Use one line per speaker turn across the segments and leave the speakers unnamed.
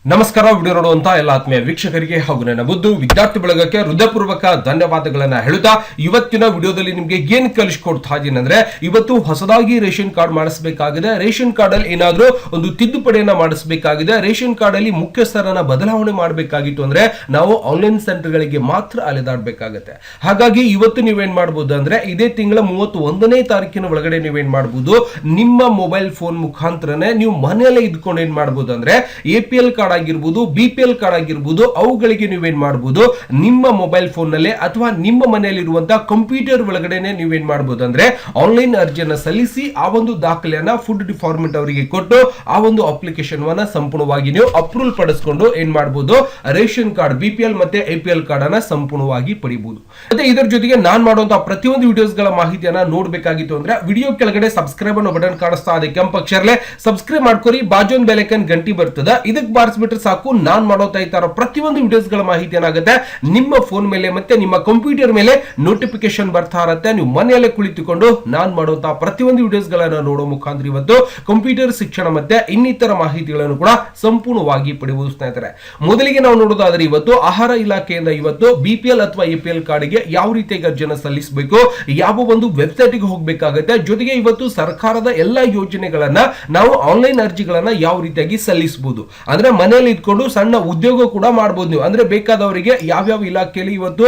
ನಮಸ್ಕಾರ. ವಿಡಿಯೋ ನೋಡುವಂತ ಎಲ್ಲ ಆತ್ಮೀಯ ವೀಕ್ಷಕರಿಗೆ ಹಾಗೂ ನನ್ನ ಮುದ್ದು ವಿದ್ಯಾರ್ಥಿ ಬಳಗಕ್ಕೆ ಹೃದಯಪೂರ್ವಕ ಧನ್ಯವಾದಗಳನ್ನ ಹೇಳುತ್ತಾ ಇವತ್ತಿನ ವಿಡಿಯೋದಲ್ಲಿ ನಿಮ್ಗೆ ಏನ್ ಕಲಿಸ್ಕೊಡ್ತಾ ಇದೀನಿ ಅಂದ್ರೆ, ಇವತ್ತು ಹೊಸದಾಗಿ ರೇಷನ್ ಕಾರ್ಡ್ ಮಾಡಿಸಬೇಕಾಗಿದೆ. ರೇಷನ್ ಕಾರ್ಡ್ ಅಲ್ಲಿ ಏನಾದ್ರೂ ಒಂದು ತಿದ್ದುಪಡಿಯನ್ನ ಮಾಡಿಸಬೇಕಾಗಿದೆ. ರೇಷನ್ ಕಾರ್ಡ್ ಅಲ್ಲಿ ಮುಖ್ಯಸ್ಥರನ್ನ ಬದಲಾವಣೆ ಮಾಡಬೇಕಾಗಿತ್ತು ಅಂದ್ರೆ ನಾವು ಆನ್ಲೈನ್ ಸೆಂಟರ್ ಗಳಿಗೆ ಮಾತ್ರ ಅಲೆದಾಡಬೇಕಾಗುತ್ತೆ. ಹಾಗಾಗಿ ಇವತ್ತು ನೀವೇನ್ ಮಾಡಬಹುದು ಅಂದ್ರೆ, ಇದೇ ತಿಂಗಳ 31ನೇ ತಾರೀಕಿನ ಒಳಗಡೆ ನೀವೇನ್ ಮಾಡಬಹುದು, ನಿಮ್ಮ ಮೊಬೈಲ್ ಫೋನ್ ಮುಖಾಂತರನೇ ನೀವು ಮನೆಯಲ್ಲೇ ಇದ್ಕೊಂಡು ಏನ್ ಮಾಡಬಹುದು ಅಂದ್ರೆ, APL ಕಾರ್ಡ್ ಆಗಿರಬಹುದು, BPL ಕಾರ್ಡ್ ಆಗಿರಬಹುದು, ಅವುಗಳಿಗೆ ನೀವೇನ್ ಮಾಡಬಹುದು, ನಿಮ್ಮ ಮೊಬೈಲ್ ಫೋನ್ ನಲ್ಲಿ ಅಥವಾ ನಿಮ್ಮ ಮನೆಯಲ್ಲಿ ಇರುವಂತಹ ಕಂಪ್ಯೂಟರ್ ಒಳಗಡೆನೆ ನೀವೇನ್ ಮಾಡಬಹುದು ಅಂದ್ರೆ ಆನ್ಲೈನ್ ಅರ್ಜಿಯನ್ನ ಸಲ್ಲಿಸಿ ಆ ಒಂದು ದಾಖಲೆಯನ್ನ ಫುಡ್ ಡಿಪಾರ್ಟ್ಮೆಂಟ್ ಅವರಿಗೆ ಕೊಟ್ಟು ಆ ಒಂದು ಅಪ್ಲಿಕೇಶನ್ ವನ್ನ ಸಂಪೂರ್ಣವಾಗಿ ನೀವು ಅಪ್ರೂವಲ್ ಪಡಿಸಿಕೊಂಡು ಏನ್ ಮಾಡಬಹುದು, ರೇಷನ್ ಕಾರ್ಡ್ BPL ಮತ್ತೆ APL ಕಾರ್ಡ್ ಅನ್ನ ಸಂಪೂರ್ಣವಾಗಿ ಪಡಿಬಹುದು. ಮತ್ತೆ ಇದರ ಜೊತೆಗೆ ನಾನು ಮಾಡುವಂತಹ ಪ್ರತಿಯೊಂದು ವಿಡಿಯೋಸ್ ಗಳ ಮಾಹಿತಿಯನ್ನ ನೋಡಬೇಕಾಗಿತ್ತು ಅಂದ್ರೆ ವಿಡಿಯೋ ಕೆಳಗಡೆ ಸಬ್ಸ್ಕ್ರೈಬ್ ಅನ್ನೋ ಬಟನ್ ಕಾಣಿಸ್ತಾ ಇದೆ, ಕೆಂಪು ಅಕ್ಷರಲೆ ಸಬ್ಸ್ಕ್ರೈಬ್ ಮಾಡ್ಕೊರಿ, ಬಾಜು ಒಂದು ಬೆಲ್ ಐಕಾನ್ ಗಂಟಿ ಬರ್ತದ, ಇದಕ್ಕೆ ಬಾರಿಸ್ಬಿಟ್ರೆ ಸಾಕು. ನಾನು ಮಾಡೋತಾ ಇರೋ ಪ್ರತಿಯೊಂದು ವಿಡಿಯೋಸ್ ಗಳ ಮಾಹಿತಿ ಏನಾಗುತ್ತೆ ನಿಮ್ಮ ಫೋನ್ ಮೇಲೆ ಮತ್ತೆ ನಿಮ್ಮ ಕಂಪ್ಯೂಟರ್ ಮೇಲೆ ನೋಟಿಫಿಕೇಶನ್ ಬರ್ತಾ ಇರುತ್ತೆ. ನೀವು ಮನೆಯಲ್ಲೇ ಕುಳಿತುಕೊಂಡು ನಾನು ಮಾಡುವಂತಹ ಪ್ರತಿಯೊಂದು ವಿಡಿಯೋಸ್ ಗಳನ್ನ ನೋಡೋ ಮುಖಾಂತರ ಇವತ್ತು ಕಂಪ್ಯೂಟರ್ ಶಿಕ್ಷಣ ಮತ್ತೆ ಇನ್ನಿತರ ಮಾಹಿತಿಗಳನ್ನು ಕೂಡ ಸಂಪೂರ್ಣವಾಗಿ ಪಡೆಯಬಹುದು ಸ್ನೇಹಿತರೆ. ಮೊದಲಿಗೆ ನಾವು ನೋಡೋದಾದ್ರೆ ಇವತ್ತು ಆಹಾರ ಇಲಾಖೆಯಿಂದ ಇವತ್ತು BPL ಅಥವಾ APL ಕಾರ್ಡ್ಗೆ ಯಾವ ರೀತಿಯಾಗಿ ಅರ್ಜಿಯನ್ನು ಸಲ್ಲಿಸಬೇಕು, ಯಾವ ಒಂದು ವೆಬ್ಸೈಟ್ ಗೆ ಹೋಗಬೇಕಾಗುತ್ತೆ, ಜೊತೆಗೆ ಇವತ್ತು ಸರ್ಕಾರದ ಎಲ್ಲಾ ಯೋಜನೆಗಳನ್ನ ನಾವು ಆನ್ಲೈನ್ ಅರ್ಜಿಗಳನ್ನ ಯಾವ ರೀತಿಯಾಗಿ ಸಲ್ಲಿಸಬಹುದು ಅಂದ್ರೆ ಮನೆಯಲ್ಲಿ ಇದ್ಕೊಂಡು ಸಣ್ಣ ಉದ್ಯೋಗ ಕೂಡ ಮಾಡಬಹುದು ನೀವು. ಅಂದ್ರೆ ಬೇಕಾದವರಿಗೆ ಯಾವ್ಯಾವ ಇಲಾಖೆಯಲ್ಲಿ ಇವತ್ತು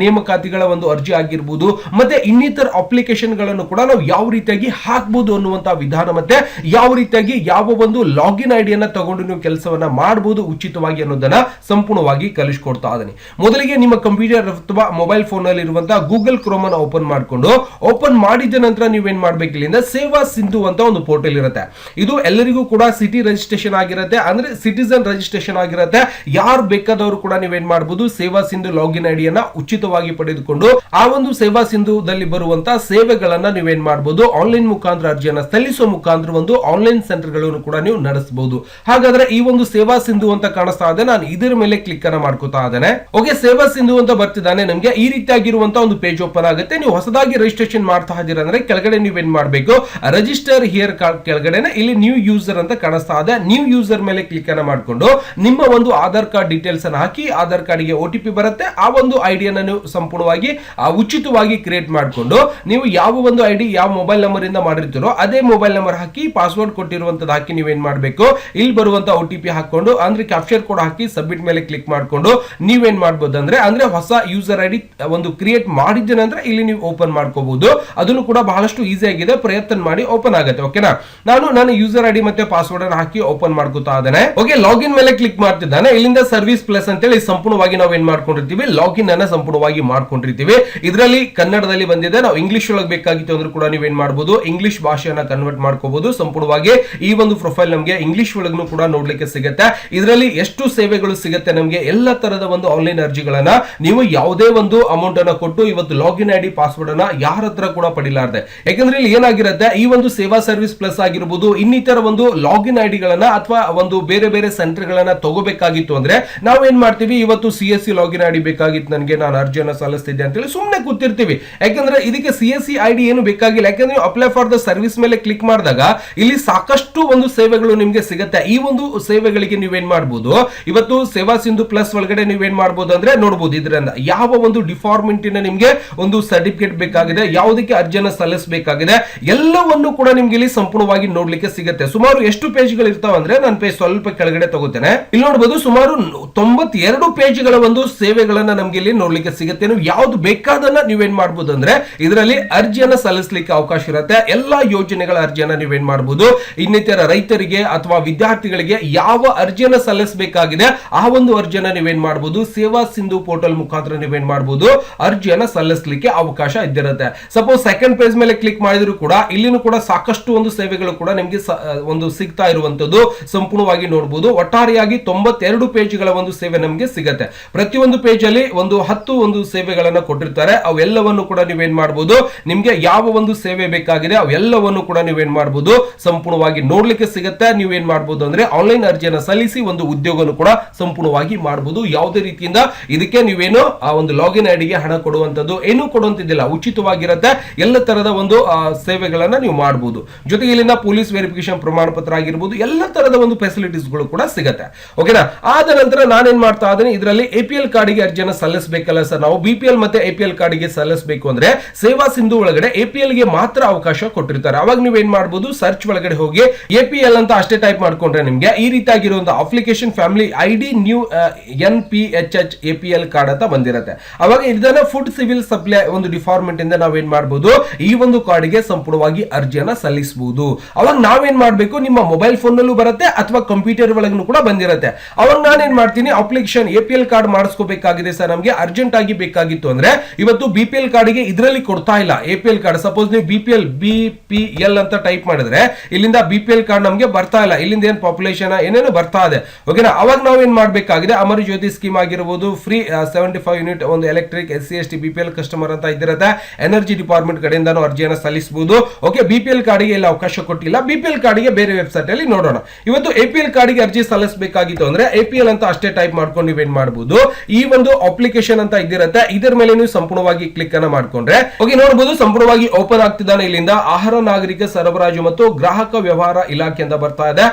ನೇಮಕಾತಿಗಳ ಒಂದು ಅರ್ಜಿ ಆಗಿರ್ಬೋದು ಮತ್ತೆ ಇನ್ನಿತರ ಅಪ್ಲಿಕೇಶನ್ ಗಳನ್ನು ಕೂಡ ನಾವು ಯಾವ ರೀತಿಯಾಗಿ ಹಾಕಬಹುದು ಅನ್ನುವಂತಹ ವಿಧಾನ ಮತ್ತೆ ಯಾವ ರೀತಿಯಾಗಿ ಯಾವ ಒಂದು ಲಾಗಿನ್ ಐಡಿಯನ್ನ ತಗೊಂಡು ನೀವು ಕೆಲಸವನ್ನ ಮಾಡಬಹುದು ಉಚಿತವಾಗಿ ಅನ್ನೋದನ್ನ ಸಂಪೂರ್ಣವಾಗಿ ಕಲಿಸ್ಕೊಡ್ತಾ ಇದ್ದೀನಿ. ಮೊದಲಿಗೆ ನಿಮ್ಮ ಕಂಪ್ಯೂಟರ್ ಅಥವಾ ಮೊಬೈಲ್ ಫೋನ್ ನಲ್ಲಿ ಇರುವಂತಹ ಗೂಗಲ್ ಕ್ರೋಮ್ ಅನ್ನು ಓಪನ್ ಮಾಡಿದ ನಂತರ ನೀವೇನ್ ಮಾಡ್ಬೇಕು, ಇಲ್ಲಿಂದ ಸೇವಾ ಸಿಂಧು ಅಂತ ಒಂದು ಪೋರ್ಟಲ್ ಇರುತ್ತೆ. ಇದು ಎಲ್ಲರಿಗೂ ಕೂಡ ಸಿಟಿ ರಿಜಿಸ್ಟ್ರೇಷನ್ ಆಗಿರುತ್ತೆ, ಅಂದ್ರೆ ಸಿಟಿಸನ್ ರಿಜಿಸ್ಟ್ರೇಷನ್ ಆಗಿರುತ್ತೆ. ಯಾರು ಬೇಕಾದವರು ಕೂಡ ನೀವೇನ್ ಮಾಡಬಹುದು, ಸೇವಾ ಸಿಂಧು ಲಾಗಿನ್ ಐಡಿಯನ್ನ ಉಚಿತವಾಗಿ ಪಡೆದುಕೊಂಡು ಆ ಒಂದು ಸೇವಾ ಸಿಂಧುದಲ್ಲಿ ಬರುವಂತಹ ಸೇವೆಗಳನ್ನ ನೀವೇನ್ ಮಾಡಬಹುದು, ಆನ್ಲೈನ್ ಮುಖಾಂತರ ಅರ್ಜಿಯನ್ನ ಸಲ್ಲಿಸುವ ಮುಖಾಂತರ ಒಂದು ಆನ್ಲೈನ್ ಸೆಂಟರ್ ಗಳನ್ನು ಕೂಡ ನೀವು ನಡೆಸಬಹುದು. ಹಾಗಾದ್ರೆ ಈ ಒಂದು ಸೇವಾ ಸಿಂಧು ಅಂತ ಕಾಣಿಸ್ತಾ ಇದೆ, ನಾನು ಇದರ ಮೇಲೆ ಕ್ಲಿಕ್ ಅನ್ನ ಮಾಡ್ಕೋತಾ ಇದ್ದೇನೆ. ಓಕೆ, ಸೇವಾ ಸಿಂಧು ಅಂತ ಬರ್ತಿದ್ದಾನೆ. ನಮಗೆ ಈ ರೀತಿಯಾಗಿರುವಂತಹ ಒಂದು ಪೇಜ್ ಓಪನ್ ಆಗುತ್ತೆ. ನೀವು ಹೊಸದಾಗಿ ರಿಜಿಸ್ಟ್ರೇಷನ್ ಮಾಡ್ತಾ ಇದ್ದೀರಾ ಅಂದ್ರೆ ಕೆಳಗಡೆ ನೀವೇನ್ ಮಾಡಬೇಕು, ರಿಜಿಸ್ಟರ್ ಹಿಯರ್ ಕೆಳಗಡೆ ಇಲ್ಲಿ ನ್ಯೂ ಯೂಸರ್ ಅಂತ ಕಾಣಿಸ್ತಾ ಇದೆ. ನ್ಯೂ ಯೂಸರ್ ಮೇಲೆ ಕ್ಲಿಕ್ ಅನ್ನ ಮಾಡ್ಕೊಂಡು ನಿಮ್ಮ ಒಂದು ಆಧಾರ್ ಕಾರ್ಡ್ ಡೀಟೇಲ್ಸ್ ಅನ್ನು ಹಾಕಿ, ಆಧಾರ್ ಕಾರ್ಡ್ ಗೆ OTP ಬರುತ್ತೆ. ಆ ಒಂದು ಐಡಿಯನ್ನು ನೀವು ಸಂಪೂರ್ಣವಾಗಿ ಉಚಿತವಾಗಿ ಕ್ರಿಯೇಟ್ ಮಾಡಿಕೊಂಡು ನೀವು ಯಾವ ಒಂದು ಐಡಿ ಯಾವ ಮೊಬೈಲ್ ನಂಬರ್ ಇಂದ ಮಾಡಿರ್ತೀರೋ ಅದೇ ಮೊಬೈಲ್ ನಂಬರ್ ಹಾಕಿ ಪಾಸ್ವರ್ಡ್ ಕೊಟ್ಟಿರುವಂತದ್ದು ಹಾಕಿ ನೀವೇನ್ ಮಾಡಬೇಕು, ಇಲ್ಲಿ ಬರುವಂತ OTP ಹಾಕೊಂಡು ಅಂದ್ರೆ ಕ್ಯಾಪ್ಚರ್ ಕೋಡ್ ಹಾಕಿ ಸಬ್ಮಿಟ್ ಮೇಲೆ ಕ್ಲಿಕ್ ಮಾಡ್ಕೊಂಡು ನೀವೇನ್ ಮಾಡಬಹುದು ಅಂದ್ರೆ ಹೊಸ ಯೂಸರ್ ಐಡಿ ಒಂದು ಕ್ರಿಯೇಟ್ ಮಾಡಿದ ನಂತರ ಇಲ್ಲಿ ನೀವು ಓಪನ್ ಮಾಡ್ಕೋಬಹುದು. ಅದನ್ನು ಕೂಡ ಬಹಳಷ್ಟು ಈಸಿ ಆಗಿದೆ, ಪ್ರಯತ್ನ ಮಾಡಿ ಓಪನ್ ಆಗುತ್ತೆ. ಓಕೆನಾ, ನಾನು ಯೂಸರ್ ಐಡಿ ಮತ್ತೆ ಪಾಸ್ವರ್ಡ್ ಅನ್ನು ಹಾಕಿ ಓಪನ್ ಮಾಡ್ಕೋತಾ ಇದ್ದೇನೆ. ಓಕೆ, ಲಾಗಿನ್ ಮೇಲೆ ಕ್ಲಿಕ್ ಮಾಡ್ತಿದ್ದಾನೆ. ಇಲ್ಲಿಂದ ಸರ್ವಿಸ್ ಪ್ಲಸ್ ಅಂತೇಳಿ ಸಂಪೂರ್ಣವಾಗಿ ನಾವು ಏನ್ ಮಾಡ್ಕೊಂಡಿರ್ತೀವಿ, ಲಾಗಿನ್ ಅನ್ನ ಸಂಪೂರ್ಣವಾಗಿ ಮಾಡ್ಕೊಂಡಿರ್ತೀವಿ. ಇದರಲ್ಲಿ ಕನ್ನಡದಲ್ಲಿ ಬಂದಿದೆ. ನಾವು ಇಂಗ್ಲಿಷ್ ಒಳಗೆ ಬೇಕಾಗಿತ್ತು ಅಂದ್ರೂ ಕೂಡ ನೀವೇನ್ ಮಾಡಬಹುದು, ಇಂಗ್ಲಿಷ್ ಭಾಷೆಯನ್ನ ಕನ್ವರ್ಟ್ ಮಾಡ್ಕೋಬಹುದು. ಸಂಪೂರ್ಣವಾಗಿ ಈ ಒಂದು ಪ್ರೊಫೈಲ್ ನಮಗೆ ಇಂಗ್ಲಿಷ್ ಒಳಗೂ ಕೂಡ ನೋಡ್ಲಿಕ್ಕೆ ಸಿಗುತ್ತೆ. ಇದರಲ್ಲಿ ಎಷ್ಟು ಸೇವೆಗಳು ಸಿಗುತ್ತೆ ನಮಗೆ, ಎಲ್ಲ ತರದ ಒಂದು ಆನ್ಲೈನ್ ಅರ್ಜಿಗಳನ್ನ ನೀವು ಯಾವುದೇ ಒಂದು ಅಮೌಂಟ್ ಅನ್ನ ಕೊಟ್ಟು ಇವತ್ತು ಲಾಗಿನ್ ಐಡಿ ಪಾಸ್ವರ್ಡ್ ಅನ್ನ ಯಾರ ಹತ್ರ ಕೂಡ ಪಡಿಲಾರ್ದೆ. ಯಾಕಂದ್ರೆ ಇಲ್ಲಿ ಏನಾಗಿರುತ್ತೆ, ಈ ಒಂದು ಸೇವಾ ಸರ್ವಿಸ್ ಪ್ಲಸ್ ಆಗಿರಬಹುದು ಇನ್ನಿತರ ಒಂದು ಲಾಗಿನ್ ಐಡಿಗಳನ್ನ ಅಥವಾ ಒಂದು ಬೇರೆ ಬೇರೆ ಸೆಂಟರ್ ಗಳನ್ನ ತಗೋಬೇಕಾಗಿತ್ತು ಅಂದ್ರೆ ನಾವೇನ್ ಮಾಡ್ತೀವಿ, ಇವತ್ತು CSC ಲಾಗಿನ್ ಐಡಿ ಬೇಕಾಗಿತ್ತು ನನಗೆ, ನಾನು ಅರ್ಜಿಯನ್ನ ಸಲ್ಲಿಸ್ತಿದ್ದೆ ಅಂತೇಳಿ ಸುಮ್ಮನೆ ಕೂತಿರ್ತೀವಿ. ಯಾಕಂದ್ರೆ ಇದಕ್ಕೆ CSC ಐಡಿ ಏನು ಬೇಕಾಗಿಲ್ಲ. ಯಾಕಂದ್ರೆ ಅಪ್ಲೈ ಫಾರ್ ದ ಸರ್ವಿಸ್ ಮೇಲೆ ಕ್ಲಿಕ್ ಮಾಡಿದಾಗ ಇಲ್ಲಿ ಸಾಕಷ್ಟು ಒಂದು ಸೇವೆಗಳು ನಿಮ್ಗೆ ಸಿಗುತ್ತೆ. ಈ ಒಂದು ಸೇವೆಗಳಿಗೆ ನೀವೇನ್ ಮಾಡಬಹುದು, ಇವತ್ತು ಸೇವಾ ಸಿಂಧು ಪ್ಲಸ್ ಒಳಗಡೆ ನೀವೇನ್ ಮಾಡಬಹುದು ಅಂದ್ರೆ ನೋಡಬಹುದು, ಇದರಿಂದ ಯಾವ ಒಂದು ಡಿಪಾರ್ಟ್ಮೆಂಟ್ ನಿಮ್ಗೆ ಒಂದು ಸರ್ಟಿಫಿಕೇಟ್ ಬೇಕಾಗಿದೆ, ಯಾವುದಕ್ಕೆ ಅರ್ಜಿಯನ್ನ ಸಲ್ಲಿಸಬೇಕಾಗಿದೆ ಎಲ್ಲವನ್ನು ಕೂಡ ನಿಮ್ಗೆ ಇಲ್ಲಿ ಸಂಪೂರ್ಣವಾಗಿ ನೋಡ್ಲಿಕ್ಕೆ ಸಿಗುತ್ತೆ. ಸುಮಾರು ಎಷ್ಟು ಪೇಜ್ಗಳು ಇರ್ತಾವ ಅಂದ್ರೆ ನಾನು ಪೇಜ್ ಸ್ವಲ್ಪ ಕೆಳಗಡೆ ತಗೋತೇನೆ. ಇಲ್ಲಿ ನೋಡಬಹುದು ಸುಮಾರು 92 ಪೇಜ್ಗಳ ಒಂದು ಸೇವೆಗಳನ್ನ ನಮ್ಗೆ ಇಲ್ಲಿ ನೋಡ್ಲಿಕ್ಕೆ ಸಿಗುತ್ತೆ. ನೀವು ಯಾವ್ದು ಬೇಕಾದನ್ನ ನೀವೇನ್ ಮಾಡಬಹುದು ಅಂದ್ರೆ ಇದರಲ್ಲಿ ಅರ್ಜಿಯನ್ನ ಸಲ್ಲಿಸಲಿಕ್ಕೆ ಅವಕಾಶ ಇರುತ್ತೆ. ಎಲ್ಲಾ ಯೋಜನೆಗಳ ಅರ್ಜಿಯನ್ನ ನೀವೇನ್ ಮಾಡಬಹುದು, ಇನ್ನಿತರ ರೈತರಿಗೆ ಅಥವಾ ವಿದ್ಯಾರ್ಥಿಗಳಿಗೆ ಯಾವ ಅರ್ಜಿಯನ್ನ ಸಲ್ಲಿಸಬೇಕಾಗಿದೆ ಆ ಒಂದು ಅರ್ಜಿಯನ್ನ ನೀವೇನ್ ಮಾಡಬಹುದು ಸೇವಾ ಸಿಂಧು ಪೋರ್ಟಲ್ ಮುಖಾಂತರ ನೀವೇನ್ ಮಾಡಬಹುದು ಅರ್ಜಿಯನ್ನ ಸಲ್ಲಿಸಲಿಕ್ಕೆ ಅವಕಾಶ ಇದ್ದಿರುತ್ತೆ. ಸಪೋಸ್ ಸೆಕೆಂಡ್ ಪೇಜ್ ಮೇಲೆ ಕ್ಲಿಕ್ ಮಾಡಿದ್ರು ಕೂಡ ಇಲ್ಲಿನೂ ಕೂಡ ಸಾಕಷ್ಟು ಒಂದು ಸೇವೆಗಳು ಕೂಡ ನಿಮ್ಗೆ ಒಂದು ಸಿಗ್ತಾ ಇರುವಂತದ್ದು ಸಂಪೂರ್ಣವಾಗಿ ನೋಡಬಹುದು. ಒಟ್ಟಾರೆಯಾಗಿ 92 ಪೇಜ್ಗಳ ಒಂದು ಸೇವೆ ನಮಗೆ ಸಿಗುತ್ತೆ. ಪ್ರತಿಯೊಂದು ಪೇಜ್ ಅಲ್ಲಿ ಒಂದು 10 ಒಂದು ಸೇವೆಗಳನ್ನ ಕೊಟ್ಟಿರ್ತಾರೆ. ಅವೆಲ್ಲವನ್ನು ಕೂಡ ನೀವೇನ್ ಮಾಡಬಹುದು, ನಿಮ್ಗೆ ಯಾವ ಒಂದು ಸೇವೆ ಬೇಕಾಗಿದೆ ಅವೆಲ್ಲವನ್ನು ಕೂಡ ನೀವೇನ್ ಮಾಡಬಹುದು ಸಂಪೂರ್ಣವಾಗಿ ನೋಡ್ಲಿಕ್ಕೆ ಸಿಗುತ್ತೆ. ನೀವೇನ್ ಮಾಡಬಹುದು ಅಂದ್ರೆ ಆನ್ಲೈನ್ ಅರ್ಜಿಯನ್ನ ಸಲ್ಲಿಸಿ ಒಂದು ಉದ್ಯೋಗವನ್ನು ಕೂಡ ಸಂಪೂರ್ಣವಾಗಿ ಮಾಡಬಹುದು. ಯಾವುದೇ ರೀತಿಯಿಂದ ಇದಕ್ಕೆ ನೀವೇನು ಆ ಒಂದು ಲಾಗಿನ್ ಐಡಿಗೆ ಹಣ ಕೊಡುವಂತದ್ದು ಏನು ಕೊಡುವಂತಿದ್ದಿಲ್ಲ, ಉಚಿತವಾಗಿರುತ್ತೆ. ಎಲ್ಲ ತರದ ಒಂದು ಸೇವೆಗಳನ್ನ ನೀವು ಮಾಡಬಹುದು. ಜೊತೆಗೆ ಇಲ್ಲಿಂದ ಪೊಲೀಸ್ ವೆರಿಫಿಕೇಶನ್ ಪ್ರಮಾಣ ಪತ್ರ ಆಗಿರಬಹುದು, ಎಲ್ಲ ತರದ ಒಂದು ಫೆಸಿಲಿಟೀಸ್ಗಳು ಕೂಡ ಸಿಗುತ್ತೆ. ಓಕೆನಾ. ಆದ ನಂತರ ನಾನೇನ್ ಮಾಡ್ತಾ ಇದ್ದೀನಿ, ಇದರಲ್ಲಿ APL ಕಾರ್ಡಿಗೆ ಅರ್ಜಿಯನ್ನು ಸಲ್ಲಿಸಬೇಕಲ್ಲ ಸರ್, ನಾವು BPL ಮತ್ತೆ APL ಕಾರ್ಡಿಗೆ ಸಲ್ಲಿಸಬೇಕು ಅಂದ್ರೆ ಸೇವಾ ಸಿಂಧು ಒಳಗಡೆ APL ಗೆ ಮಾತ್ರ ಅವಕಾಶ ಕೊಟ್ಟಿರ್ತಾರೆ. ಅವಾಗ ನೀವೇನ್ ಮಾಡಬಹುದು, ಸರ್ಚ್ ಒಳಗಡೆ ಹೋಗಿ APL ಅಂತ ಅಷ್ಟೇ ಟೈಪ್ ಮಾಡ್ಕೊಂಡ್ರೆ ನಿಮ್ಗೆ ಈ ರೀತಿಯಾಗಿರುವಂತಹ application family ID new NPHH APL card ಅಂತ ಬಂದಿರುತ್ತೆ. ಅವಾಗ ಇದನ್ನ ಫುಡ್ ಸಿವಿಲ್ ಸಪ್ಲೈ ಒಂದು ಡಿಪಾರ್ಟ್ಮೆಂಟ್ ಇಂದ ನಾವೇನ್ ಮಾಡಬಹುದು, ಈ ಒಂದು ಕಾರ್ಡ್ಗೆ ಸಂಪೂರ್ಣವಾಗಿ ಅರ್ಜಿಯನ್ನ ಸಲ್ಲಿಸಬಹುದು. ಅವಾಗ ನಾವೇನ್ ಮಾಡಬೇಕು, ನಿಮ್ಮ ಮೊಬೈಲ್ ಫೋನ್ ನಲ್ಲೂ ಬರುತ್ತೆ ಅಥವಾ ಕಂಪ್ಯೂಟರ್ ಒಳಗೂ ಕೂಡ ಬಂದಿರುತ್ತೆ. ಅವಾಗ ನಾನೇನ್ ಮಾಡ್ತೀನಿ, ಅಪ್ಲಿಕೇಶನ್ APL ಕಾರ್ಡ್ ಮಾಡಿಸ್ಕೋಬೇಕಾಗಿದೆ ಸರ್, ನಮಗೆ ಅರ್ಜೆಂಟ್ ಆಗಿ ಬೇಕಾಗಿತ್ತು ಅಂದ್ರೆ ಇವತ್ತು BPL ಕಾರ್ಡ್ಗೆ ಇದರಲ್ಲಿ ಕೊಡ್ತಾ ಇಲ್ಲ APL ಕಾರ್ಡ್. ಸಪೋಸ್ ನೀವು BPL ಅಂತ ಟೈಪ್ ಮಾಡಿದ್ರೆ ಇಲ್ಲಿಂದ BPL ಕಾರ್ಡ್ ನಮಗೆ ಬರ್ತಾ ಇಲ್ಲ, ಇಲ್ಲಿಂದ ಏನ್ ಪಾಪ್ಯುಲೇಷನ್ ಏನೇನು ಬರ್ತಾ ಇದೆ. ಓಕೆನಾ. ಅವಾಗ ನಾವೇನ್ ಮಾಡಬೇಕಾಗಿದೆ, ಅಮರ ಜ್ಯೋತಿ ಸ್ಕೀಮ್ ಆಗಿರಬಹುದು, ಫ್ರೀ 75 ಯೂನಿಟ್ ಒಂದು ಎಲೆಕ್ಟ್ರಿಕ್ SC/ST BPL ಕಸ್ಟಮರ್ ಅಂತ ಇದಿರುತ್ತೆ, ಎನರ್ಜಿ ಡಿಪಾರ್ಟ್ಮೆಂಟ್ ಕಡೆಯಿಂದ ಅರ್ಜಿಯನ್ನು ಸಲ್ಲಿಸಬಹುದು. ಓಕೆ. BPL ಕಾರ್ಡ್ಗೆ ಎಲ್ಲ ಅವಕಾಶ ಕೊಟ್ಟಿಲ್ಲ, BPL ಕಾರ್ಡ್ಗೆ ಬೇರೆ ವೆಬ್ಸೈಟ್ ಅಲ್ಲಿ ನೋಡೋಣ. ಇವತ್ತು APL ಕಾರ್ಡ್ಗೆ ಅರ್ಜಿ ಸಲ್ಲಿಸಬೇಕಾಗಿತ್ತು ಅಂದ್ರೆ APL ಅಂತ ಅಷ್ಟೇ ಟೈಪ್ ಮಾಡ್ಕೊಂಡು ನೀವೇನ್ ಮಾಡಬಹುದು, ಈ ಒಂದು ಅಪ್ಲಿಕೇಶನ್ ಅಂತ ಇದಿರುತ್ತೆ, ಇದರ ಮೇಲೆ ನೀವು ಸಂಪೂರ್ಣವಾಗಿ ಕ್ಲಿಕ್ ಅನ್ನ ಮಾಡ್ಕೊಂಡ್ರೆ ಓಕೆ ನೋಡಬಹುದು ಸಂಪೂರ್ಣವಾಗಿ ಓಪನ್ ಆಗ್ತಿದ್ದಾನೆ. ಇಲ್ಲಿಂದ ಆಹಾರ ನಾಗರಿಕ ಸರಬರಾಜು ಮತ್ತು ಗ್ರಾಹಕ ವ್ಯವಹಾರ ಇಲಾಖೆ ಅಂತ ಬರ್ತಾ ಇದೆ.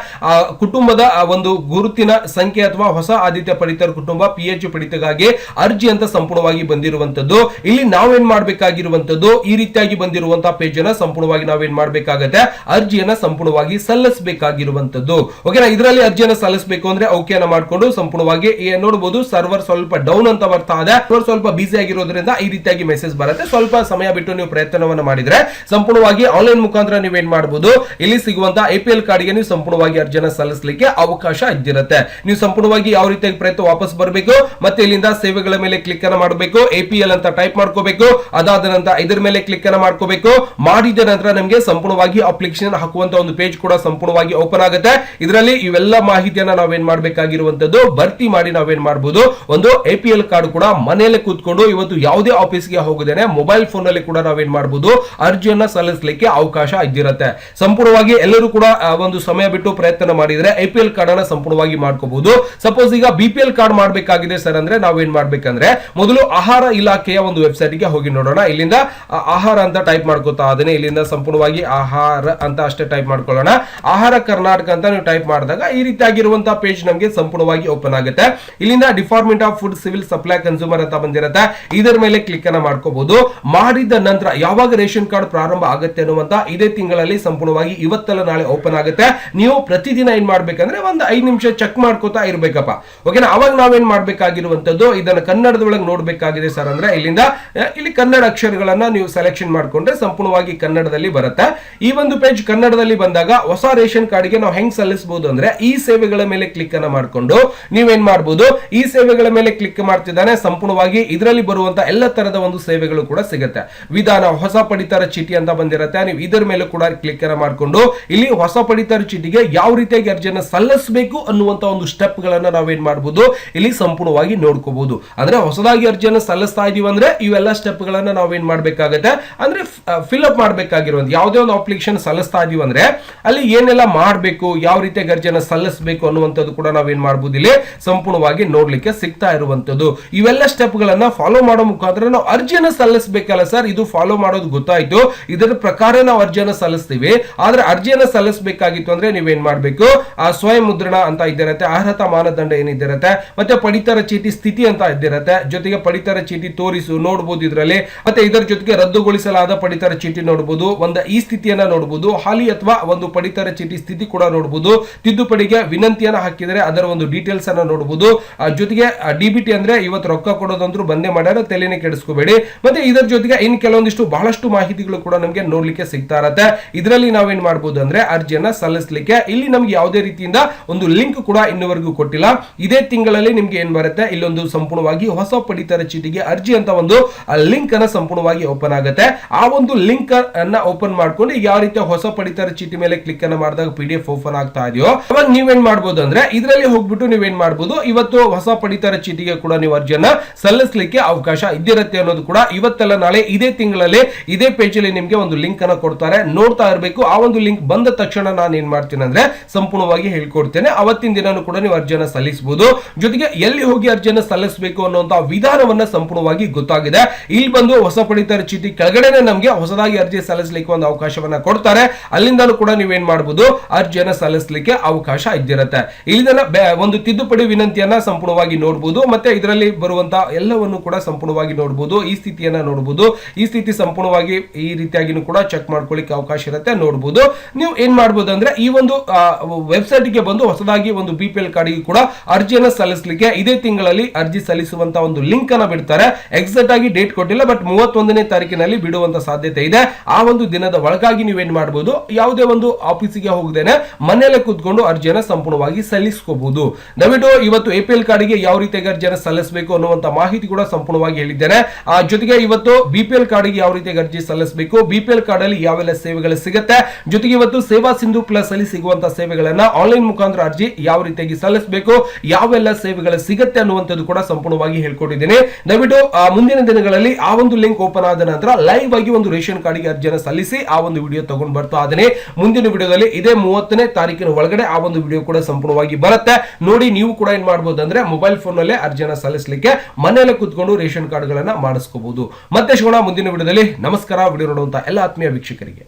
ಕುಟುಂಬದ ಒಂದು ಗುರುತಿನ ಸಂಖ್ಯೆ ಅಥವಾ ಹೊಸ ಆದಿತ್ಯ ಪಡಿತರ ಕುಟುಂಬ PH ಪಡಿತಗಾಗಿ ಅರ್ಜಿ ಅಂತ ಸಂಪೂರ್ಣವಾಗಿ ಬಂದಿರುವಂತದ್ದು. ಇಲ್ಲಿ ನಾವೇನ್ ಮಾಡಬೇಕಾಗಿರುವಂತದ್ದು, ಈ ರೀತಿಯಾಗಿ ಬಂದಿರುವಂತಹ ಪೇಜ್ ಅನ್ನ ಸಂಪೂರ್ಣವಾಗಿ ನಾವೇನ್ ಮಾಡಬೇಕಾಗತ್ತೆ, ಅರ್ಜಿಯನ್ನ ಸಂಪೂರ್ಣವಾಗಿ ಸಲ್ಲಿಸಬೇಕಾಗಿರುವಂತದ್ದು. ಓಕೆನಾ. ಇದರಲ್ಲಿ ಅರ್ಜಿಯನ್ನ ಸಲ್ಲಿಸಬೇಕು ಅಂದ್ರೆ ಓಕೆ ಅನ್ನ ಮಾಡ್ಕೊಂಡು ಸಂಪೂರ್ಣವಾಗಿ ನೋಡಬಹುದು ಸರ್ವರ್ ಸ್ವಲ್ಪ ಡೌನ್ ಅಂತ ಬರ್ತಾ ಇದೆ, ಸ್ವಲ್ಪ ಬಿಸಿ ಆಗಿರೋದ್ರಿಂದ ಈ ರೀತಿಯಾಗಿ ಮೆಸೇಜ್ ಬರುತ್ತೆ. ಸ್ವಲ್ಪ ಸಮಯ ಬಿಟ್ಟು ನೀವು ಪ್ರಯತ್ನವನ್ನ ಮಾಡಿದ್ರೆ ಸಂಪೂರ್ಣವಾಗಿ ಆನ್ಲೈನ್ ಮುಖಾಂತರ ನೀವೇನ್ ಮಾಡಬಹುದು, ಇಲ್ಲಿ ಸಿಗುವಂತಹ APL ಕಾರ್ಡ್ಗೆ ನೀವು ಸಂಪೂರ್ಣವಾಗಿ ಅರ್ಜಿಯನ್ನ ಸಲ್ಲಿಸಲಿಕ್ಕೆ ಅವಕಾಶ ಇದ್ದಿರುತ್ತೆ. ನೀವು ಸಂಪೂರ್ಣವಾಗಿ ಯಾವ ರೀತಿಯಾಗಿ ಪ್ರಯತ್ನ ವಾಪಸ್ ಬರಬೇಕು, ಮತ್ತೆ ಇಲ್ಲಿಂದ ಸೇವೆಗಳ ಮೇಲೆ ಕ್ಲಿಕ್ ಅನ್ನ ಮಾಡಬೇಕು, APL ಅಂತ ಟೈಪ್ ಮಾಡ್ಕೋಬೇಕು. ಅದಾದ ನಂತರ ಇದರ ಮೇಲೆ ಕ್ಲಿಕ್ ಅನ್ನ ಮಾಡ್ಕೋಬೇಕು. ಮಾಡಿದ ನಂತರ ನಮಗೆ ಸಂಪೂರ್ಣವಾಗಿ ಅಪ್ಲಿಕೇಶನ್ ಹಾಕುವಂತ ಒಂದು ಪೇಜ್ ಕೂಡ ಸಂಪೂರ್ಣವಾಗಿ ಓಪನ್ ಆಗುತ್ತೆ. ಇದರಲ್ಲಿ ಇವೆಲ್ಲ ಮಾಹಿತಿಯನ್ನ ನಾವೇನ್ ಮಾಡಬೇಕಾಗಿರುವಂತದ್ದು ಭರ್ತಿ ಮಾಡಿ ನಾವೇನ್ ಮಾಡಬಹುದು, ಒಂದು APL ಕಾರ್ಡ್ ಕೂಡ ಮನೆಯಲ್ಲೇ ಕೂತ್ಕೊಂಡು ಇವತ್ತು ಯಾವುದೇ ಆಫೀಸ್ಗೆ ಹೋಗದೇನೆ ಮೊಬೈಲ್ ಫೋನ್ ಅಲ್ಲಿ ಕೂಡ ನಾವೇನ್ ಮಾಡಬಹುದು, ಅರ್ಜಿಯನ್ನ ಸಲ್ಲಿಸಲಿಕ್ಕೆ ಅವಕಾಶ ಇದ್ದಿರುತ್ತೆ. ಸಂಪೂರ್ಣವಾಗಿ ಎಲ್ಲರೂ ಕೂಡ ಒಂದು ಸಮಯ ಬಿಟ್ಟು ಪ್ರಯತ್ನ ಮಾಡಿದ್ರೆ APL ಕಾರ್ಡ್ ಅನ್ನ ಸಂಪೂರ್ಣವಾಗಿ ಮಾಡ್ಕೋಬಹುದು. ಸಪೋಸ್ ಈಗ BPL ಕಾರ್ಡ್ ಮಾಡಬೇಕಾಗಿದೆ ಸರ್ ಅಂದ್ರೆ ನಾವೇನ್ ಮಾಡ್ಬೇಕಂದ್ರೆ ಮೊದಲು ಆಹಾರ ಇಲಾಖೆಯ ಒಂದು ವೆಬ್ಸೈಟ್ ಗೆ ಹೋಗಿ ನೋಡೋಣ. ಇಲ್ಲಿಂದ ಆಹಾರ ಅಂತ ಟೈಪ್ ಮಾಡ್ಕೋತಾ ಅದನ್ನೇ ಇಲ್ಲಿಂದ ಸಂಪೂರ್ಣವಾಗಿ ಆಹಾರ ಅಂತ ಅಷ್ಟೇ ಟೈಪ್ ಮಾಡ್ಕೊಳ್ಳೋಣ. ಆಹಾರ ಕರ್ನಾಟಕ ಅಂತ ನೀವು ಟೈಪ್ ಮಾಡಿದಾಗ ಈ ರೀತಿಯಾಗಿರುವಂತಹ ಪೇಜ್ ನಮಗೆ ಸಂಪೂರ್ಣವಾಗಿ ಓಪನ್ ಆಗುತ್ತೆ. ಇಲ್ಲಿಂದ department of food civil supply consumer ಅಂತ ಬಂದಿರುತ್ತೆ, ಇದರ ಮೇಲೆ ಕ್ಲಿಕ್ ಅನ್ನ ಮಾಡ್ಕೋಬಹುದು. ಮಾಡಿದ ನಂತರ ಯಾವಾಗ ರೇಷನ್ ಕಾರ್ಡ್ ಪ್ರಾರಂಭ ಆಗುತ್ತೆ ಅನ್ನುವಂತ ಇದೇ ತಿಂಗಳಲ್ಲಿ ಸಂಪೂರ್ಣವಾಗಿ ಇವತ್ತೆಲ್ಲ ನಾಳೆ ಓಪನ್ ಆಗುತ್ತೆ. ನೀವು ಪ್ರತಿದಿನ ಏನ್ ಮಾಡ್ಬೇಕಂದ್ರೆ ಒಂದು 5 ನಿಮಿಷ ಚೆಕ್ ಮಾಡ್ಕೋತಾ ಇರ್ಬೇಕಪ್ಪ. ಓಕೆನಾ. ಅವಾಗ ನಾವೇನ್ ಮಾಡ್ಬೇಕಾಗಿರುವಂತದ್ದು, ಇದನ್ನ ಕನ್ನಡದೊಳಗೆ ನೋಡ್ಬೇಕಾಗಿದೆ ಸರ್ ಅಂದ್ರೆ ಇಲ್ಲಿಂದ ಇಲ್ಲಿ ಕನ್ನಡ ಅಕ್ಷರಗಳನ್ನ ನೀವು ಸೆಲೆಕ್ಷನ್ ಮಾಡ್ಕೊಂಡ್ರೆ ಸಂಪೂರ್ಣವಾಗಿ ಕನ್ನಡದಲ್ಲಿ ಬರುತ್ತೆ. ಈ ಒಂದು ಪೇಜ್ ಕನ್ನಡದಲ್ಲಿ ಬಂದಾಗ ಹೊಸ ರೇಷನ್ ಕಾರ್ಡ್ಗೆ ನಾವು ಹೆಂಗ್ ಸಲ್ಲಿಸಬಹುದು ಅಂದ್ರೆ ಈ ಸೇವೆಗಳ ಮೇಲೆ ಕ್ಲಿಕ್ ಅನ್ನ ಮಾಡ್ಕೊಂಡು ನೀವೇನ್ ಮಾಡಬಹುದು, ಈ ಸೇವೆಗಳ ಮೇಲೆ ಕ್ಲಿಕ್ ಮಾಡ್ತಿದ್ದಾನೆ ಸಂಪೂರ್ಣವಾಗಿ ಇದರಲ್ಲಿ ಬರುವಂತ ಎಲ್ಲ ತರದ ಒಂದು ಸೇವೆಗಳು ಕೂಡ ಸಿಗುತ್ತೆ. ವಿಧಾನ ಹೊಸ ಪಡಿತರ ಚೀಟಿ ಅಂತ ಬಂದಿರುತ್ತೆ, ನೀವು ಇದರ ಮೇಲೆ ಕೂಡ ಕ್ಲಿಕ್ ಅನ್ನ ಮಾಡ್ಕೊಂಡು ಇಲ್ಲಿ ಹೊಸ ಪಡಿತರ ಚೀಟಿಗೆ ಯಾವ ರೀತಿಯಾಗಿ ಅರ್ಜಿಯನ್ನ ಸಲ್ಲಿಸಬೇಕು ಅನ್ನುವಂತ ಒಂದು ಸ್ಟೆಪ್ ಗಳನ್ನ ನಾವೇನ್ ಮಾಡಬಹುದು ಇಲ್ಲಿ ಸಂಪೂರ್ಣವಾಗಿ ನೋಡ್ಕೋಬಹುದು. ಅಂದ್ರೆ ಹೊಸದಾಗಿ ಅರ್ಜಿಯನ್ನು ಸಲ್ಲಿಸ್ತಾ ಇದೀವಿ ಅಂದ್ರೆ ಇವೆಲ್ಲ ಸ್ಟೆಪ್ ಗಳನ್ನ ನಾವೇನ್ ಮಾಡ್ಬೇಕಾಗತ್ತೆ ಅಂದ್ರೆ ಫಿಲ್ ಅಪ್ ಮಾಡ್ಬೇಕಾಗಿರುವಂತ ಯಾವುದೇ ಒಂದು ಅಪ್ಲಿಕೇಶನ್ ಸಲ್ಲಿಸ್ತಾ ಇದೀವಿ ಅಂದ್ರೆ ಅಲ್ಲಿ ಏನೆಲ್ಲ ಮಾಡಬೇಕು, ಯಾವ ರೀತಿಯಾಗಿ ಅರ್ಜಿಯನ್ನ ಸಲ್ಲಿಸಬೇಕು ಅನ್ನುವಂಥದ್ದು ಕೂಡ ನಾವೇನ್ ಮಾಡಬಹುದು ಇಲ್ಲಿ ಸಂಪೂರ್ಣವಾಗಿ ನೋಡ್ಲಿಕ್ಕೆ ಸಿಗ್ತಾ ಇರುವಂತದ್ದು. ಇವೆಲ್ಲ ಸ್ಟೆಪ್ ಗಳನ್ನ ಫಾಲೋ ಮಾಡೋ ಮುಖಾಂತರ ನಾವು ಅರ್ಜಿಯನ್ನ ಸಲ್ಲಿಸಬೇಕಲ್ಲ ಸರ್, ಇದು ಫಾಲೋ ಮಾಡೋದು ಗೊತ್ತಾಯ್ತು, ಇದರ ಪ್ರಕಾರ ನಾವು ಅರ್ಜಿಯನ್ನ ಸಲ್ಲಿಸ್ತೀವಿ. ಆದ್ರೆ ಅರ್ಜಿಯನ್ನ ಸಲ್ಲಿಸಬೇಕಾಗಿತ್ತು ಅಂದ್ರೆ ನೀವೇನ್ ಮಾಡ್ಬೇಕು, ಆ ಸ್ವಯಂ ಮುದ್ರಣ ಅಂತ ಇದ್ದಿರತ್ತೆ, ಅರ್ಹತಾ ಮಾನದಂಡ ಏನಿದ್ದಿರತ್ತೆ, ಮತ್ತೆ ಪಡಿತರ ಚೀಟಿ ಸ್ಥಿತಿ ಅಂತ ಇದ್ದಿರತ್ತೆ, ಜೊತೆಗೆ ಪಡಿತರ ಚೀಟಿ ತೋರಿಸು ನೋಡಬಹುದು ಇದರಲ್ಲಿ, ಮತ್ತೆ ಇದರ ಜೊತೆಗೆ ರದ್ದುಗೊಳಿಸಲಾದ ಪಡಿತರ ಚೀಟಿ ನೋಡಬಹುದು, ಒಂದು ಈ ಸ್ಥಿತಿಯನ್ನ ನೋಡಬಹುದು, ಹಾಲಿ ಅಥವಾ ಒಂದು ಪಡಿತರ ಚೀಟಿ ಸ್ಥಿತಿ ಕೂಡ ನೋಡಬಹುದು, ತಿದ್ದುಪಡಿಗೆ ವಿನಂತಿಯನ್ನ ಹಾಕಿದರೆ ಅದರ ಒಂದು ಡೀಟೇಲ್ಸ್ ಅನ್ನ ನೋಡಬಹುದು, ಜೊತೆಗೆ DBT ಅಂದ್ರೆ ಇವತ್ತು ರೊಕ್ಕ ಕೊಡೋದಂದ್ರೂ ಬಂದೇ ಮಾಡ್ಯಾರ, ತಲೆನೇ ಕೆಡಿಸ್ಕೋಬೇಡಿ. ಮತ್ತೆ ಇದರ ಜೊತೆಗೆ ಇನ್ ಕೆಲವೊಂದಿಷ್ಟು ಬಹಳಷ್ಟು ಮಾಹಿತಿಗಳು ಕೂಡ ನಮಗೆ ನೋಡ್ಲಿಕ್ಕೆ ಸಿಗ್ತಾ ಇರತ್ತೆ. ಇದರಲ್ಲಿ ನಾವೇನ್ ಮಾಡಬಹುದು ಅಂದ್ರೆ ಅರ್ಜಿಯನ್ನ ಸಲ್ಲಿಸಲಿಕ್ಕೆ ಇಲ್ಲಿ ನಮ್ಗೆ ಯಾವುದೇ ರೀತಿಯಿಂದ ಒಂದು ಲಿಂಕ್ ಕೂಡ ಇನ್ನುವರೆಗೂ ಕೊಟ್ಟಿಲ್ಲ. ಇದೇ ತಿಂಗಳಲ್ಲಿ ನಿಮ್ಗೆ ಏನ್ ಬರುತ್ತೆ, ಇಲ್ಲೊಂದು ಸಂಪೂರ್ಣವಾಗಿ ಹೊಸ ಪಡಿತರ ಚೀಟಿಗೆ ಅರ್ಜಿ ಅಂತ ಒಂದು ಲಿಂಕ್ ಅನ್ನ ಸಂಪೂರ್ಣವಾಗಿ ಓಪನ್ ಆಗುತ್ತೆ. ಆ ಒಂದು ಲಿಂಕ್ ಅನ್ನ ಓಪನ್ ಮಾಡ್ಕೊಂಡು ಯಾವ ರೀತಿ ಹೊಸ ಪಡಿತರ ಚೀಟಿ ಮೇಲೆ ಕ್ಲಿಕ್ ಅನ್ನ ಮಾಡಿದಾಗ PDF ಓಪನ್ ಆಗ್ತಾ ಇದೆಯೋ ಅವಾಗ ನೀವೇನ್ ಮಾಡಬಹುದು ಅಂದ್ರೆ ಇದರಲ್ಲಿ ಹೋಗ್ಬಿಟ್ಟು ನೀವೇನ್ ಮಾಡಬಹುದು, ಇವತ್ತು ಹೊಸ ಪಡಿತರ ಚೀಟಿಗೆ ಕೂಡ ನೀವು ಅರ್ಜಿಯನ್ನ ಸಲ್ಲಿಸಲಿಕ್ಕೆ ಅವಕಾಶ ಇದ್ದಿರುತ್ತೆ ಅನ್ನೋದು ಕೂಡ ಇವತ್ತೆಲ್ಲ ನಾಳೆ ಇದೇ ತಿಂಗಳಲ್ಲಿ ಇದೇ ಪೇಜ್ ಅಲ್ಲಿ ನಿಮ್ಗೆ ಒಂದು ಲಿಂಕ್ ಅನ್ನ ಕೊಡ್ತಾರೆ, ನೋಡ್ತಾ ಇರಬೇಕು. ಆ ಒಂದು ಲಿಂಕ್ ಬಂದ ತಕ್ಷಣ ನಾನು ಏನ್ ಮಾಡ್ತೀನಿ ಅಂದ್ರೆ ಸಂಪೂರ್ಣವಾಗಿ ಹೇಳ್ಕೊಡ್ತೇನೆ. ಅವತ್ತಿನ ದಿನನೂ ಕೂಡ ನೀವು ಅರ್ಜಿಯನ್ನ ಸಲ್ಲಿಸಬಹುದು. ಜೊತೆಗೆ ಎಲ್ಲಿ ಹೋಗಿ ಅರ್ಜಿಯನ್ನ ಸಲ್ಲಿಸಬೇಕು ಅನ್ನುವಂತ ವಿಧಾನವನ್ನ ಸಂಪೂರ್ಣವಾಗಿ ಗೊತ್ತಾಗಿದೆ. ಇಲ್ಲಿ ಬಂದು ಹೊಸ ಪಡಿತರ ಚೀಟಿ ಕೆಳಗಡೆನೆ ನಮ್ಗೆ ಹೊಸದಾಗಿ ಅರ್ಜಿ ಸಲ್ಲಿಸಲಿಕ್ಕೆ ಒಂದು ಅವಕಾಶವನ್ನ ಕೊಡ್ತಾರೆ. ಅಲ್ಲಿಂದಲೂ ಕೂಡ ನೀವೇನ್ ಮಾಡಬಹುದು, ಅರ್ಜಿಯನ್ನ ಸಲ್ಲಿಸಲಿಕ್ಕೆ ಅವಕಾಶ ಇದ್ದಿರುತ್ತೆ. ಇರುತ್ತೆ. ಇಲ್ಲಿನ ಒಂದು ತಿದ್ದುಪಡಿ ವಿನಂತಿಯನ್ನ ಸಂಪೂರ್ಣವಾಗಿ ನೋಡಬಹುದು. ಮತ್ತೆ ಇದರಲ್ಲಿ ಬರುವಂತಹ ಎಲ್ಲವನ್ನು ಕೂಡ ಸಂಪೂರ್ಣವಾಗಿ ನೋಡಬಹುದು. ಈ ಸ್ಥಿತಿಯನ್ನ ನೋಡಬಹುದು. ಈ ಸ್ಥಿತಿ ಸಂಪೂರ್ಣವಾಗಿ ಈ ರೀತಿಯಾಗಿ ಕೂಡ ಚೆಕ್ ಮಾಡ್ಕೊಳ್ಳಿಕ್ಕೆ ಅವಕಾಶ ಇರುತ್ತೆ, ನೋಡಬಹುದು. ನೀವು ಏನ್ ಮಾಡಬಹುದು ಅಂದ್ರೆ ಈ ಒಂದು ವೆಬ್ಸೈಟ್ ಗೆ ಬಂದು ಹೊಸದಾಗಿ ಒಂದು ಬಿಪಿಎಲ್ ಕಾರ್ಡ್ ಕೂಡ ಅರ್ಜಿಯನ್ನು ಸಲ್ಲಿಸಲಿಕ್ಕೆ ಇದೇ ತಿಂಗಳಲ್ಲಿ ಅರ್ಜಿ ಸಲ್ಲಿಸುವಂತ ಒಂದು ಲಿಂಕ್ ಅನ್ನ ಬಿಡ್ತಾರೆ. ಎಕ್ಸಾಕ್ಟ್ ಆಗಿ ಡೇಟ್ ಕೊಟ್ಟಿಲ್ಲ, ಬಟ್ 31ನೇ ತಾರೀಕಿನಲ್ಲಿ ಬಿಡುವಂತ ಸಾಧ್ಯತೆ ಇದೆ. ಆ ಒಂದು ದಿನದ ಒಳಗಾಗಿ ನೀವೇನ್ ಮಾಡಬಹುದು, ಯಾವುದೇ ಒಂದು ಆಫೀಸಿಗೆ ಹೋಗದೇನೆ ಮನೆಯಲ್ಲೇ ಕೂತ್ಕೊಂಡು ಅರ್ಜಿಯನ್ನು ಸಂಪೂರ್ಣವಾಗಿ ಸಲ್ಲಿಸಬಹುದು. ದಯವಿಟ್ಟು ಇವತ್ತು ಎಪಿಎಲ್ ಕಾರ್ಡ್ಗೆ ಯಾವ ರೀತಿಯಾಗಿ ಅರ್ಜಿಯನ್ನು ಸಲ್ಲಿಸಬೇಕು ಅನ್ನುವಂತ ಮಾಹಿತಿ ಕೂಡ ಸಂಪೂರ್ಣವಾಗಿ ಹೇಳಿದ್ದೇನೆ. ಜೊತೆಗೆ ಇವತ್ತು ಬಿಪಿಎಲ್ ಕಾರ್ಡ್ಗೆ ಯಾವ ರೀತಿಯಾಗಿ ಅರ್ಜಿ ಸಲ್ಲಿಸಬೇಕು, ಬಿಪಿಎಲ್ ಕಾರ್ಡ್ ಅಲ್ಲಿ ಯಾವೆಲ್ಲ ಸೇವೆಗಳು ಸಿಗುತ್ತೆ, ಜೊತೆಗೆ ಇವತ್ತು ಸೇವಾ ಸಿಂಧು ಪ್ಲಸ್ ಅಲ್ಲಿ ಸಿಗುವಂತಹ ಸೇವೆಗಳನ್ನ ಆನ್ಲೈನ್ ಮುಖಾಂತರ ಅರ್ಜಿ ಯಾವ ರೀತಿಯಾಗಿ ಸಲ್ಲಿಸಬೇಕು, ಯಾವೆಲ್ಲ ಸೇವೆಗಳು ಸಿಗುತ್ತೆ ಅನ್ನುವಂಥದ್ದು ಕೂಡ ಸಂಪೂರ್ಣವಾಗಿ ಹೇಳ್ಕೊಟ್ಟಿದ್ದೀನಿ. ದಯವಿಟ್ಟು ಮುಂದಿನ ದಿನಗಳಲ್ಲಿ ಆ ಒಂದು ಲಿಂಕ್ ಓಪನ್ ಆದ ನಂತರ ಲೈವ್ ಆಗಿ ಒಂದು ರೇಷನ್ ಕಾರ್ಡ್ಗೆ ಅರ್ಜಿಯನ್ನು ಸಲ್ಲಿಸಿ ಆ ಒಂದು ವಿಡಿಯೋ ತಗೊಂಡು ಬರ್ತಾ ಇದ್ದೇನೆ. ಮುಂದಿನ ವಿಡಿಯೋದಲ್ಲಿ ಇದೇ 30ನೇ ತಾರೀಕಿನ ಒಳಗಡೆ ಆ ಒಂದು ವಿಡಿಯೋ ಕೂಡ ಸಂಪೂರ್ಣವಾಗಿ ಬರುತ್ತೆ. ನೋಡಿ, ನೀವು ಕೂಡ ಏನ್ ಮಾಡಬಹುದು ಅಂದ್ರೆ ಮೊಬೈಲ್ ಫೋನ್ ನಲ್ಲೇ ಅರ್ಜಿಯನ್ನು ಸಲ್ಲಿಸಲಿಕ್ಕೆ ಮನೆಯಲ್ಲೇ ಕೂತ್ಕೊಂಡು ರೇಷನ್ ಕಾರ್ಡ್ ಗಳನ್ನ ಮಾಡಿಸ್ಕೋಬಹುದು. ಮತ್ತೆ ಸಿಗೋಣ ಮುಂದಿನ ವಿಡಿಯೋದಲ್ಲಿ. ನಮಸ್ಕಾರ. ವಿಡಿಯೋ ನೋಡುವಂತ ಎಲ್ಲ ಆತ್ಮೀಯ ವೀಕ್ಷಕರಿಗೆ.